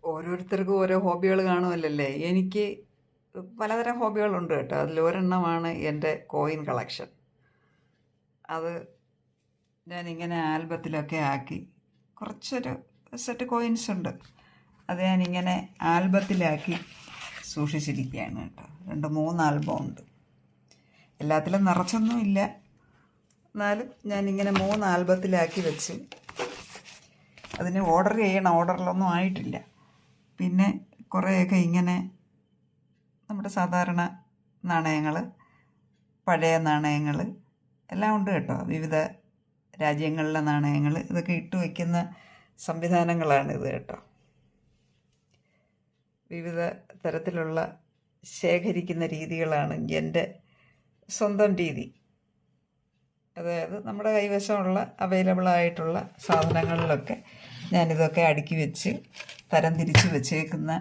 ഓരോരുത്തർക്കും ഓരോ ഹോബികൾ കാണുമല്ലേ. എനിക്ക് പലതരം ഹോബികളുണ്ട് കേട്ടോ. അതിലൊരെണ്ണമാണ് എൻ്റെ കോയിൻ കളക്ഷൻ. അത് ഞാനിങ്ങനെ ആൽബത്തിലൊക്കെ ആക്കി കുറച്ചൊരു സെറ്റ് കോയിൻസ് ഉണ്ട്. അത് ഞാനിങ്ങനെ ആൽബത്തിലാക്കി സൂക്ഷിച്ചിരിക്കുകയാണ് കേട്ടോ. 2-3 ആൽബം ഉണ്ട്. എല്ലാത്തിലും നിറച്ചൊന്നുമില്ല, എന്നാലും ഞാനിങ്ങനെ 3 ആൽബത്തിലാക്കി വെച്ച് അതിന് ഓർഡർ ചെയ്യണം. ഓർഡറിലൊന്നും ആയിട്ടില്ല. പിന്നെ കുറേയൊക്കെ ഇങ്ങനെ നമ്മുടെ സാധാരണ നാണയങ്ങൾ, പഴയ നാണയങ്ങൾ എല്ലാം ഉണ്ട് കേട്ടോ. വിവിധ രാജ്യങ്ങളിലെ നാണയങ്ങൾ ഇതൊക്കെ ഇട്ട് വയ്ക്കുന്ന സംവിധാനങ്ങളാണിത് കേട്ടോ. വിവിധ തരത്തിലുള്ള ശേഖരിക്കുന്ന രീതികളാണ് എൻ്റെ സ്വന്തം രീതി. അതായത് നമ്മുടെ കൈവശമുള്ള അവൈലബിളായിട്ടുള്ള സാധനങ്ങളിലൊക്കെ ഞാനിതൊക്കെ അടുക്കി വെച്ച് തരം തിരിച്ച് വെച്ചേക്കുന്ന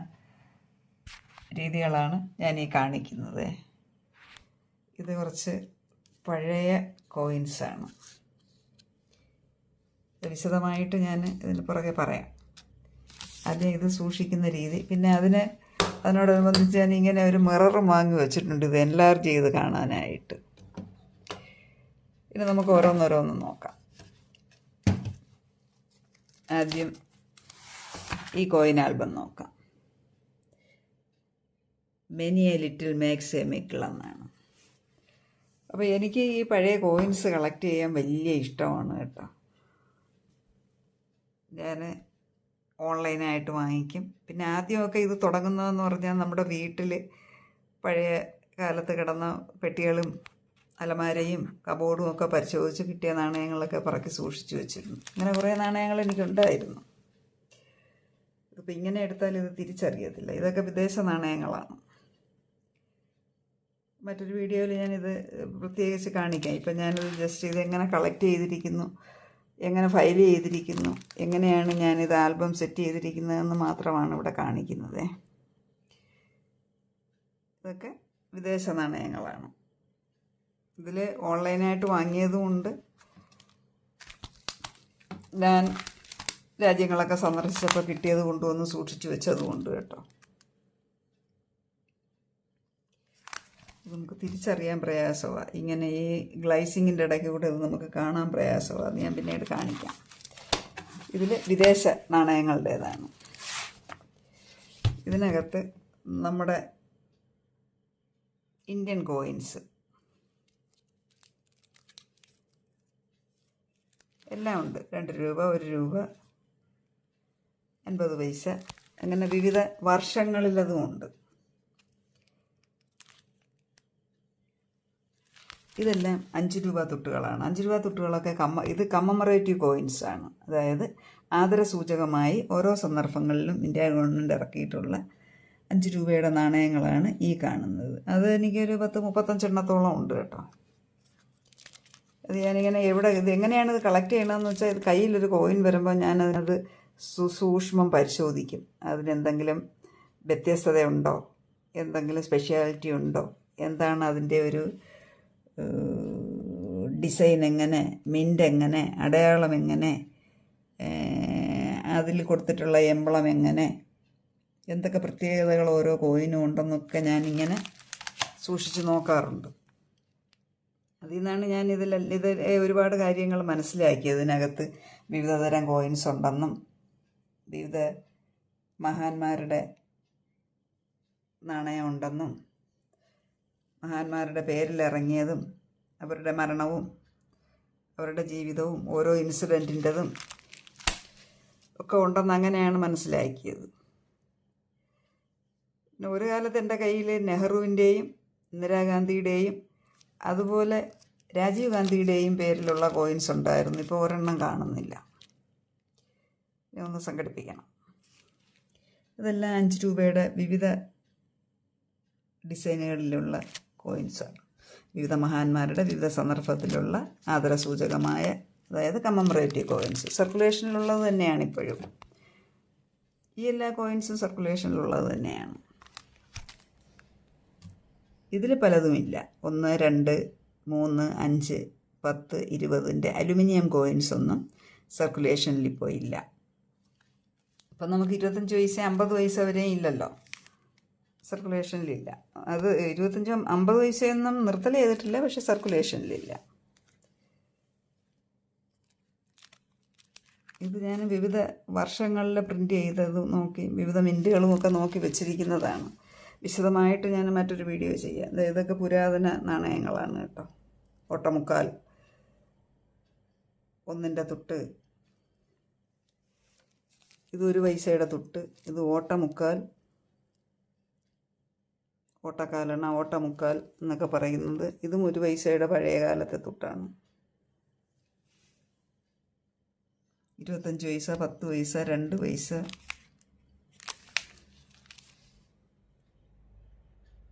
രീതികളാണ് ഞാൻ ഈ കാണിക്കുന്നത്. ഇത് കുറച്ച് പഴയ കോയിൻസാണ്. വിശദമായിട്ട് ഞാൻ ഇതിന് പുറകെ പറയാം. ആദ്യം ഇത് സൂക്ഷിക്കുന്ന രീതി, പിന്നെ അതിനോടനുബന്ധിച്ച് ഞാൻ ഇങ്ങനെ ഒരു മിററും വാങ്ങി വെച്ചിട്ടുണ്ട്, ഇത് എൻലാർജ് ചെയ്ത് കാണാനായിട്ട്. ഇനി നമുക്ക് ഓരോന്നോരോന്ന് നോക്കാം. ആദ്യം ഈ കോയിൻ ആൽബം നോക്കാം. Many a little makes a mickle എന്നാണ്. അപ്പോൾ എനിക്ക് ഈ പഴയ കോയിൻസ് കളക്ട് ചെയ്യാൻ വലിയ ഇഷ്ടമാണ് കേട്ടോ. ഞാൻ ഓൺലൈനായിട്ട് വാങ്ങിക്കും. പിന്നെ ആദ്യമൊക്കെ ഇത് തുടങ്ങുന്നതെന്ന് പറഞ്ഞാൽ നമ്മുടെ വീട്ടിൽ പഴയ കാലത്ത് കിടന്ന പെട്ടികളും അലമാരയും കബോർഡും ഒക്കെ പരിശോധിച്ച് കിട്ടിയ നാണയങ്ങളൊക്കെ പറക്കി സൂക്ഷിച്ചു വെച്ചിരുന്നു. ഇങ്ങനെ കുറേ നാണയങ്ങൾ എനിക്കുണ്ടായിരുന്നു. ഇതിപ്പോൾ ഇങ്ങനെ എടുത്താൽ ഇത് തിരിച്ചറിയത്തില്ല. ഇതൊക്കെ വിദേശ നാണയങ്ങളാണ്. മറ്റൊരു വീഡിയോയിൽ ഞാനിത് പ്രത്യേകിച്ച് കാണിക്കാം. ഇപ്പം ഞാനിത് ജസ്റ്റ് ഇതെങ്ങനെ കളക്ട് ചെയ്തിരിക്കുന്നു, എങ്ങനെ ഫയൽ ചെയ്തിരിക്കുന്നു, എങ്ങനെയാണ് ഞാനിത് ആൽബം സെറ്റ് ചെയ്തിരിക്കുന്നതെന്ന് മാത്രമാണ് ഇവിടെ കാണിക്കുന്നത്. ഇതൊക്കെ വിദേശ നാണയങ്ങളാണ്. ഇതിൽ ഓൺലൈനായിട്ട് വാങ്ങിയതുമുണ്ട്. ഞാൻ രാജ്യങ്ങളൊക്കെ സന്ദർശിച്ചപ്പോൾ കിട്ടിയത് കൊണ്ടുവന്ന് സൂക്ഷിച്ചു വെച്ചതുമുണ്ട് കേട്ടോ. നമുക്ക് തിരിച്ചറിയാൻ പ്രയാസമാണ്. ഇങ്ങനെ ഈ ഗ്ലൈസിങ്ങിൻ്റെ ഇടയ്ക്ക് കൂടെ ഇത് നമുക്ക് കാണാൻ പ്രയാസമാണ്. അത് ഞാൻ പിന്നീട് കാണിക്കാം. ഇതിൽ വിദേശ നാണയങ്ങളുടേതാണ്. ഇതിനകത്ത് നമ്മുടെ ഇന്ത്യൻ കോയിൻസ് എല്ലാം ഉണ്ട്. 2 രൂപ, 1 രൂപ, 50 പൈസ, അങ്ങനെ വിവിധ വർഷങ്ങളിലതുമുണ്ട്. ഇതെല്ലാം 5 രൂപ തുട്ടുകളാണ്. 5 രൂപ തുട്ടുകളൊക്കെ ഇത് കമ്മമറേറ്റീവ് കോയിൻസാണ്. അതായത് ആദരസൂചകമായി ഓരോ സന്ദർഭങ്ങളിലും ഇന്ത്യ ഗവൺമെൻറ് ഇറക്കിയിട്ടുള്ള 5 രൂപയുടെ നാണയങ്ങളാണ് ഈ കാണുന്നത്. അത് എനിക്കൊരു 10-35 എണ്ണത്തോളം ഉണ്ട് കേട്ടോ. അത് ഞാനിങ്ങനെ ഇത് എങ്ങനെയാണ് ഇത് കളക്ട് ചെയ്യണമെന്ന് വെച്ചാൽ, ഇത് കയ്യിലൊരു കോയിൻ വരുമ്പോൾ ഞാനത് സൂക്ഷ്മം പരിശോധിക്കും. അതിനെന്തെങ്കിലും വ്യത്യസ്തതയുണ്ടോ, എന്തെങ്കിലും സ്പെഷ്യാലിറ്റി ഉണ്ടോ, എന്താണ് അതിൻ്റെ ഒരു ഡിസൈൻ, എങ്ങനെ മിൻ്റ്, എങ്ങനെ അടയാളം, എങ്ങനെ അതിൽ കൊടുത്തിട്ടുള്ള എംബ്ലം, എങ്ങനെ എന്തൊക്കെ പ്രത്യേകതകൾ ഓരോ കോയിനും ഉണ്ടെന്നൊക്കെ ഞാനിങ്ങനെ സൂക്ഷിച്ച് നോക്കാറുണ്ട്. അതിൽ നിന്നാണ് ഞാൻ ഇത് ഒരുപാട് കാര്യങ്ങൾ മനസ്സിലാക്കിയത്. ഇതിനകത്ത് വിവിധ തരം കോയിൻസ് ഉണ്ടെന്നും വിവിധ മഹാന്മാരുടെ നാണയം ഉണ്ടെന്നും മഹാന്മാരുടെ പേരിലിറങ്ങിയതും അവരുടെ മരണവും അവരുടെ ജീവിതവും ഓരോ ഇൻസിഡൻറ്റിൻ്റെതും ഒക്കെ ഉണ്ടെന്ന് അങ്ങനെയാണ് മനസ്സിലാക്കിയത്. പിന്നെ ഒരു കാലത്ത് എൻ്റെ കയ്യിൽ നെഹ്റുവിൻ്റെയും ഇന്ദിരാഗാന്ധിയുടെയും അതുപോലെ രാജീവ് ഗാന്ധിയുടെയും പേരിലുള്ള കോയിൻസ് ഉണ്ടായിരുന്നു. ഇപ്പോൾ ഒരെണ്ണം കാണുന്നില്ല. ഒന്ന് സംഘടിപ്പിക്കണം. ഇതെല്ലാം 5 രൂപയുടെ വിവിധ ഡിസൈനുകളിലുള്ള കോയിൻസാണ്. വിവിധ മഹാന്മാരുടെ വിവിധ സന്ദർഭത്തിലുള്ള ആദരസൂചകമായ, അതായത് കമ്മമറേറ്റീവ് കോയിൻസ്. സർക്കുലേഷനിലുള്ളത് തന്നെയാണ് ഇപ്പോഴും. ഈ എല്ലാ കോയിൻസും സർക്കുലേഷനിലുള്ളത് തന്നെയാണ്. ഇതിൽ പലതുമില്ല. 1, 2, 3, 5, 10, 20 അലുമിനിയം കോയിൻസ് ഒന്നും സർക്കുലേഷനിൽ ഇപ്പോൾ ഇല്ല. ഇപ്പം നമുക്ക് 25 പൈസ 50 പൈസ വരെയും ഇല്ലല്ലോ, സർക്കുലേഷനിലില്ല. അത് 25 50 പൈസയൊന്നും നിർത്തൽ ചെയ്തിട്ടില്ല, പക്ഷെ സർക്കുലേഷനിലില്ല. ഇത് ഞാൻ വിവിധ വർഷങ്ങളിൽ പ്രിൻ്റ് ചെയ്തതും നോക്കി വിവിധ മിൻറ്റുകളും ഒക്കെ നോക്കി വെച്ചിരിക്കുന്നതാണ്. വിശദമായിട്ട് ഞാൻ മറ്റൊരു വീഡിയോ ചെയ്യാം. ഇതൊക്കെ പുരാതന നാണയങ്ങളാണ് കേട്ടോ. ഓട്ടമുക്കാൽ, 1 തുട്ട്, ഇത് 1 പൈസയുടെ തുട്ട്, ഇത് ഓട്ടമുക്കാൽ, ഓട്ടക്കാലെണ്ണ, ഓട്ടമുക്കാൽ എന്നൊക്കെ പറയുന്നത്. ഇതും 1 പൈസയുടെ പഴയ കാലത്തെ തുട്ടാണ്. 25 പൈസ, 10 പൈസ, 2 പൈസ.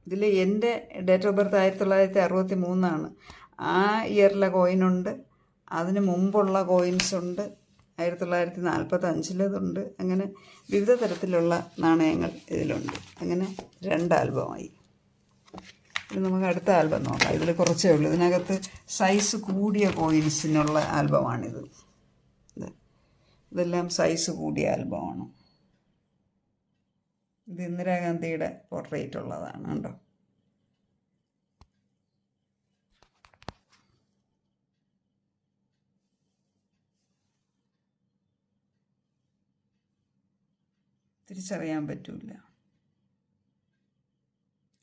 ഇതിൽ എൻ്റെ ഡേറ്റ് ഓഫ് ബർത്ത് 1963 ആ ഇയറിലെ കോയിനുണ്ട്, അതിന് മുമ്പുള്ള കോയിൻസ് ഉണ്ട്, 1945 അങ്ങനെ വിവിധ തരത്തിലുള്ള നാണയങ്ങൾ ഇതിലുണ്ട്. അങ്ങനെ 2 ആൽബമായി. ഇനി നമുക്ക് അടുത്ത ആൽബം നോക്കാം. ഇതിൽ കുറച്ചേ ഉള്ളൂ. ഇതിനകത്ത് സൈസ് കൂടിയ കോയിൻസിനുള്ള ആൽബമാണിത്. ഇതെല്ലാം സൈസ് കൂടിയ ആൽബമാണ്. ഇത് ഇന്ദിരാഗാന്ധിയുടെ പോർട്രേറ്റ് ഉള്ളതാണ് കേട്ടോ. തിരിച്ചറിയാൻ പറ്റില്ല.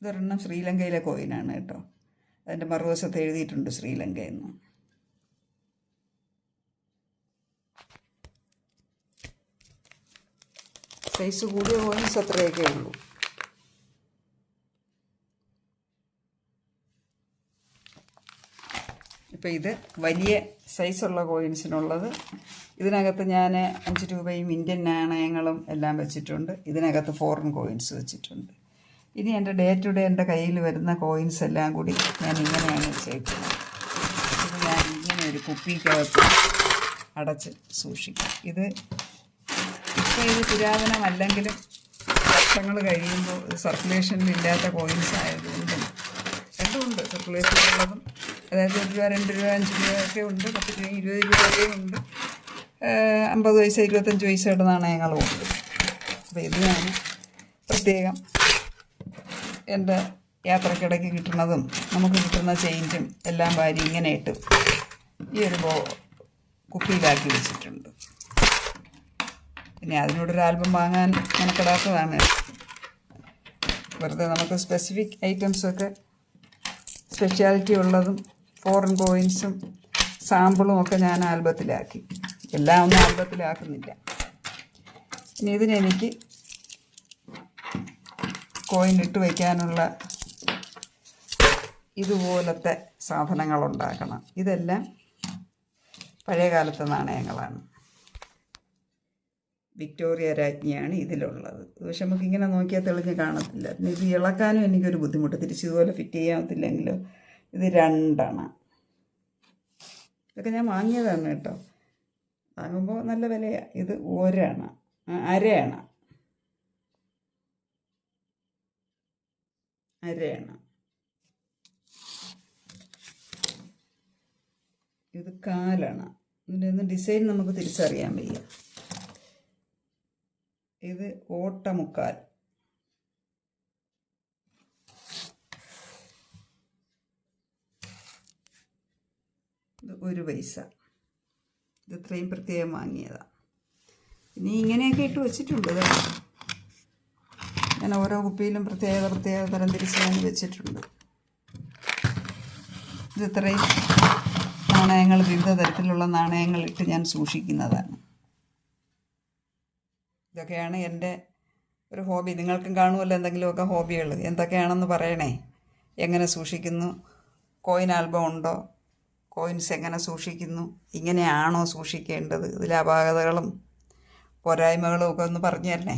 ഇതൊരെണ്ണം ശ്രീലങ്കയിലെ കോയിനാണ് കേട്ടോ. അതിൻ്റെ മറുവശത്ത് എഴുതിയിട്ടുണ്ട് ശ്രീലങ്ക എന്ന്. സൈസ് കൂടിയ കോയിൻസ് അത്രയൊക്കെ ഉള്ളൂ. ഇപ്പം ഇത് വലിയ സൈസുള്ള കോയിൻസിനുള്ളത്. ഇതിനകത്ത് ഞാൻ 5 രൂപയും ഇന്ത്യൻ നാണയങ്ങളും എല്ലാം വെച്ചിട്ടുണ്ട്. ഇതിനകത്ത് ഫോറിൻ കോയിൻസ് വെച്ചിട്ടുണ്ട്. ഇനി എൻ്റെ ഡേ ടു ഡേ എൻ്റെ കയ്യിൽ വരുന്ന കോയിൻസ് എല്ലാം കൂടി ഞാൻ ഇങ്ങനെയാണ് വെച്ചേക്കുന്നത്. ഇത് ഞാൻ ഇങ്ങനെ ഒരു കുപ്പിക്കകത്ത് അടച്ച് സൂക്ഷിക്കും. ഇത് ഇപ്പോൾ ഇത് പുരാതനമല്ലെങ്കിലും വർഷങ്ങൾ കഴിയുമ്പോൾ ഇത് സർക്കുലേഷനിലില്ലാത്ത കോയിൻസ് ആയതുകൊണ്ടും രണ്ടുമുണ്ട്. സർക്കുലേഷനിലുള്ളതും, അതായത് 1 രൂപ 2 രൂപ 5 രൂപയൊക്കെ ഉണ്ട്, 10 രൂപ 20 രൂപയും ഉണ്ട്, 50 പൈസ 25 പൈസയുടെ നാണയങ്ങളും ഉണ്ട്. അപ്പോൾ ഇത് ഞാൻ പ്രത്യേകം എൻ്റെ യാത്രക്കിടയ്ക്ക് കിട്ടുന്നതും നമുക്ക് കിട്ടുന്ന ചേഞ്ചും എല്ലാം വാരി ഇങ്ങനെ ഇട്ട് ഈ ഒരു കുപ്പിയിലാക്കി വെച്ചിട്ടുണ്ട്. പിന്നെ അതിനോടൊരു ആൽബം വാങ്ങാൻ മെനക്കെടാത്തതാണ്. വെറുതെ നമുക്ക് സ്പെസിഫിക് ഐറ്റംസൊക്കെ സ്പെഷ്യാലിറ്റി ഉള്ളതും ഫോറിൻ കോയിൻസും സാമ്പിളും ഒക്കെ ഞാൻ ആൽബത്തിലാക്കി. എല്ലാം ഒന്നും ആൽബത്തിലാക്കുന്നില്ല. ഇനി ഇതിനെനിക്ക് കോയിൻ ഇട്ട് വയ്ക്കാനുള്ള ഇതുപോലത്തെ സാധനങ്ങളുണ്ടാക്കണം. ഇതെല്ലാം പഴയ കാലത്തെ നാണയങ്ങളാണ്. വിക്ടോറിയ രാജ്ഞിയാണ് ഇതിലുള്ളത്. പക്ഷെ നമുക്കിങ്ങനെ നോക്കിയാൽ തെളിഞ്ഞ് കാണത്തില്ല. പിന്നെ ഇത് ഇളക്കാനും എനിക്കൊരു ബുദ്ധിമുട്ട്. തിരിച്ചിതുപോലെ ഫിറ്റ് ചെയ്യാത്തില്ലെങ്കിലോ. ഇത് 2 അണ. ഇതൊക്കെ ഞാൻ വാങ്ങിയതാണ് കേട്ടോ. വാങ്ങുമ്പോൾ നല്ല വിലയാണ്. ഇത് 1 അണ, 1/2 അണ, 1/2 അണ. ഇത് 1/4 അണ. ഇതിൻ്റെ ഒന്നും ഡിസൈൻ നമുക്ക് തിരിച്ചറിയാൻ വയ്യ. ഇത് ഓട്ടമുക്കാൽ. ഇത് 1 പൈസ. ഇത് ഇത്രയും പ്രത്യേകം വാങ്ങിയതാണ്. ഇനി ഇങ്ങനെയൊക്കെ ഇട്ട് വെച്ചിട്ടുണ്ട്. ഞാൻ ഓരോ കുപ്പിയിലും പ്രത്യേക തരം തിരിച്ച് ഞാൻ വെച്ചിട്ടുണ്ട്. ഇത് ഇത്രയും നാണയങ്ങൾ, വിവിധ തരത്തിലുള്ള നാണയങ്ങൾ ഇട്ട് ഞാൻ സൂക്ഷിക്കുന്നതാണ്. ഇതൊക്കെയാണ് എൻ്റെ ഒരു ഹോബി. നിങ്ങൾക്കും കാണുമല്ലോ എന്തെങ്കിലുമൊക്കെ ഹോബികൾ. എന്തൊക്കെയാണെന്ന് പറയണേ. എങ്ങനെ സൂക്ഷിക്കുന്നു? കോയിൻ ആൽബം ഉണ്ടോ? കോയിൻസ് എങ്ങനെ സൂക്ഷിക്കുന്നു? ഇങ്ങനെയാണോ സൂക്ഷിക്കേണ്ടത്? ഇതിലെ അപാകതകളും പോരായ്മകളും ഒക്കെ ഒന്ന് പറഞ്ഞു തരണേ.